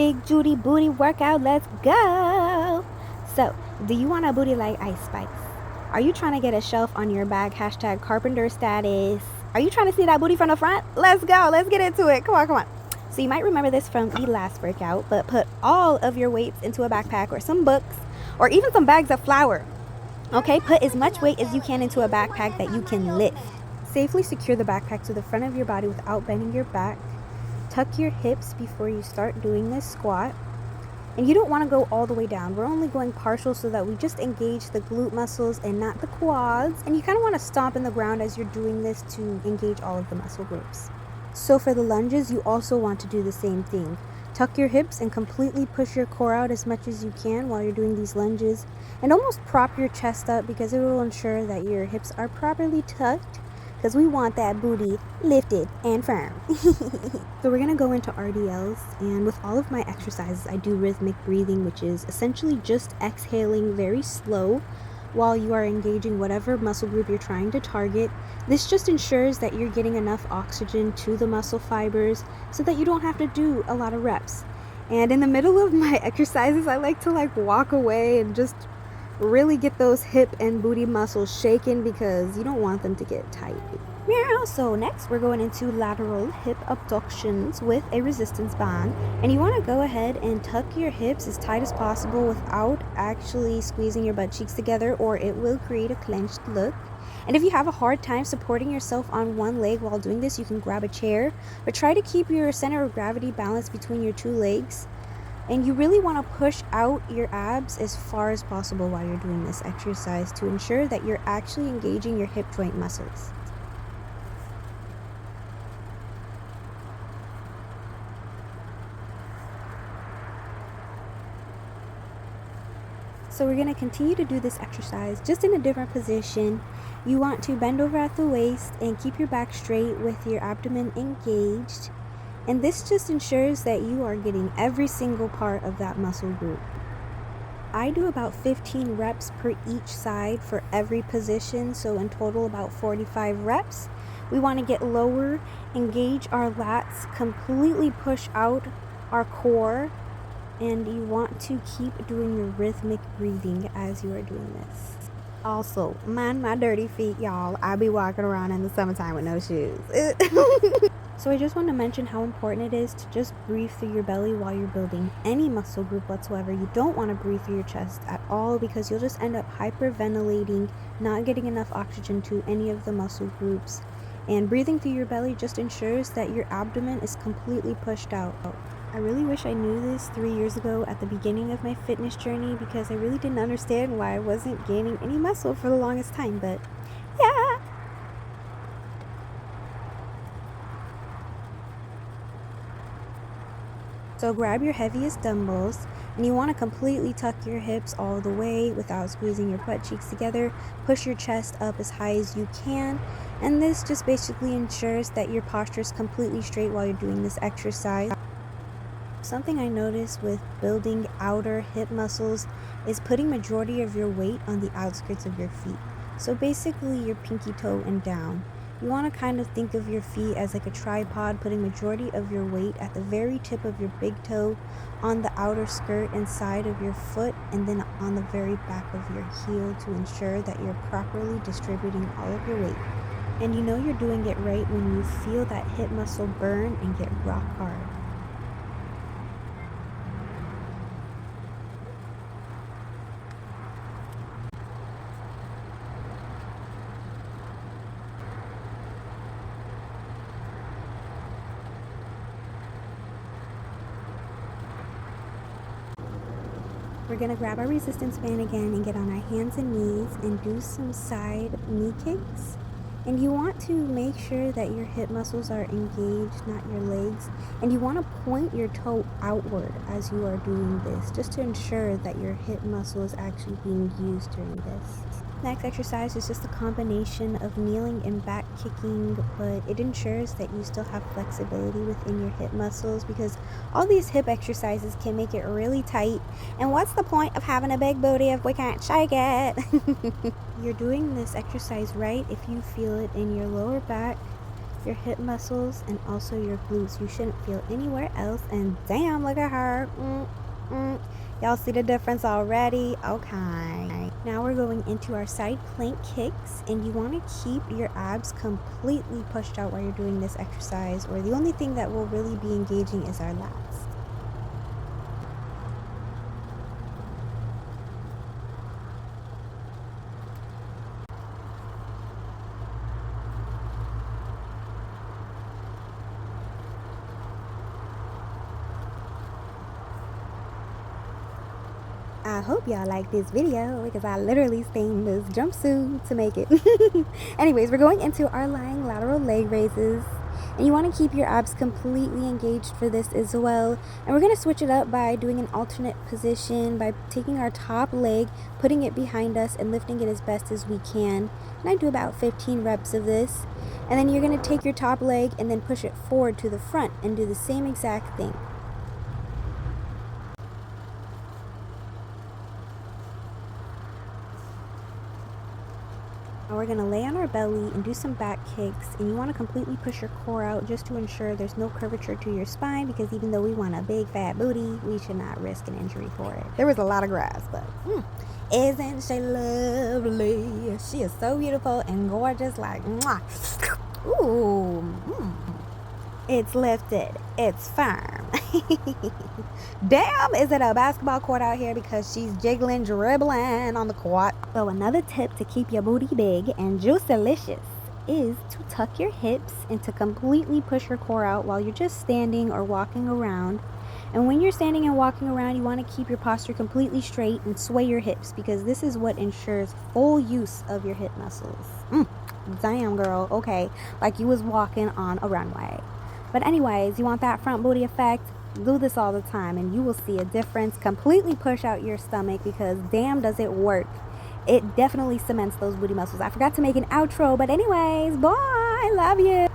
Big Judy booty workout. Let's go. So, do you want a booty like Ice Spice? Are you trying to get a shelf on your bag? Hashtag carpenter status. Are you trying to see that booty from the front? Let's go. Let's get into it. Come on, come on. So you might remember this from the last workout, but put all of your weights into a backpack or some books or even some bags of flour. Okay, put as much weight as you can into a backpack that you can lift. Safely secure the backpack to the front of your body without bending your back. Tuck your hips before you start doing this squat. And you don't want to go all the way down. We're only going partial so that we just engage the glute muscles and not the quads. And you kind of want to stomp in the ground as you're doing this to engage all of the muscle groups. So for the lunges, you also want to do the same thing. Tuck your hips and completely push your core out as much as you can while you're doing these lunges. And almost prop your chest up because it will ensure that your hips are properly tucked, because we want that booty lifted and firm. So we're going to go into RDLs, and with all of my exercises I do rhythmic breathing, which is essentially just exhaling very slow while you are engaging whatever muscle group you're trying to target. This just ensures that you're getting enough oxygen to the muscle fibers so that you don't have to do a lot of reps. And in the middle of my exercises, I like to walk away and just really get those hip and booty muscles shaking because you don't want them to get tight. So next we're going into lateral hip abductions with a resistance band, and you want to go ahead and tuck your hips as tight as possible without actually squeezing your butt cheeks together, or it will create a clenched look. And if you have a hard time supporting yourself on one leg while doing this, you can grab a chair, but try to keep your center of gravity balanced between your two legs. And you really want to push out your abs as far as possible while you're doing this exercise to ensure that you're actually engaging your hip joint muscles. So we're going to continue to do this exercise just in a different position. You want to bend over at the waist and keep your back straight with your abdomen engaged. And this just ensures that you are getting every single part of that muscle group. I do about 15 reps per each side for every position, so in total about 45 reps. We want to get lower, engage our lats, completely push out our core, and you want to keep doing your rhythmic breathing as you are doing this. Also, mind my dirty feet, y'all. I be walking around in the summertime with no shoes. So I just want to mention how important it is to just breathe through your belly while you're building any muscle group whatsoever. You don't want to breathe through your chest at all because you'll just end up hyperventilating, not getting enough oxygen to any of the muscle groups. And breathing through your belly just ensures that your abdomen is completely pushed out. I really wish I knew this 3 years ago at the beginning of my fitness journey, because I really didn't understand why I wasn't gaining any muscle for the longest time, but yeah. So grab your heaviest dumbbells, and you want to completely tuck your hips all the way without squeezing your butt cheeks together. Push your chest up as high as you can, and this just basically ensures that your posture is completely straight while you're doing this exercise. Something I noticed with building outer hip muscles is putting majority of your weight on the outskirts of your feet. So basically your pinky toe and down. You want to kind of think of your feet as like a tripod, putting majority of your weight at the very tip of your big toe, on the outer skirt and side of your foot, and then on the very back of your heel to ensure that you're properly distributing all of your weight. And you know you're doing it right when you feel that hip muscle burn and get rock hard. We're going to grab our resistance band again and get on our hands and knees and do some side knee kicks. And you want to make sure that your hip muscles are engaged, not your legs. And you want to point your toe outward as you are doing this, just to ensure that your hip muscle is actually being used during this. Next exercise is just a combination of kneeling and back kicking, but it ensures that you still have flexibility within your hip muscles, because all these hip exercises can make it really tight. And what's the point of having a big booty if we can't shake it? You're doing this exercise right if you feel it in your lower back, your hip muscles and also your glutes. You shouldn't feel anywhere else. And damn, look at her. Y'all see the difference already? Okay. Now we're going into our side plank kicks, and you want to keep your abs completely pushed out while you're doing this exercise, or the only thing that will really be engaging is our lats. I hope y'all like this video because I literally stained this jumpsuit to make it. Anyways, we're going into our lying lateral leg raises. And you want to keep your abs completely engaged for this as well. And we're going to switch it up by doing an alternate position by taking our top leg, putting it behind us, and lifting it as best as we can. And I do about 15 reps of this. And then you're going to take your top leg and then push it forward to the front and do the same exact thing. Now we're going to lay on our belly and do some back kicks, and you want to completely push your core out just to ensure there's no curvature to your spine, because even though we want a big fat booty, we should not risk an injury for it. There was a lot of grass, but isn't she lovely? She is so beautiful and gorgeous, like mwah. Ooh. It's lifted. It's firm. Damn, is it a basketball court out here because she's jiggling, dribbling on the court. So another tip to keep your booty big and juicy-licious is to tuck your hips and to completely push your core out while you're just standing or walking around. And when you're standing and walking around, you want to keep your posture completely straight and sway your hips, because this is what ensures full use of your hip muscles. Damn, girl. Okay, like you was walking on a runway. But anyways, you want that front booty effect? Do this all the time and you will see a difference. Completely push out your stomach, because damn does it work. It definitely cements those booty muscles. I forgot to make an outro, but anyways, bye. Love you.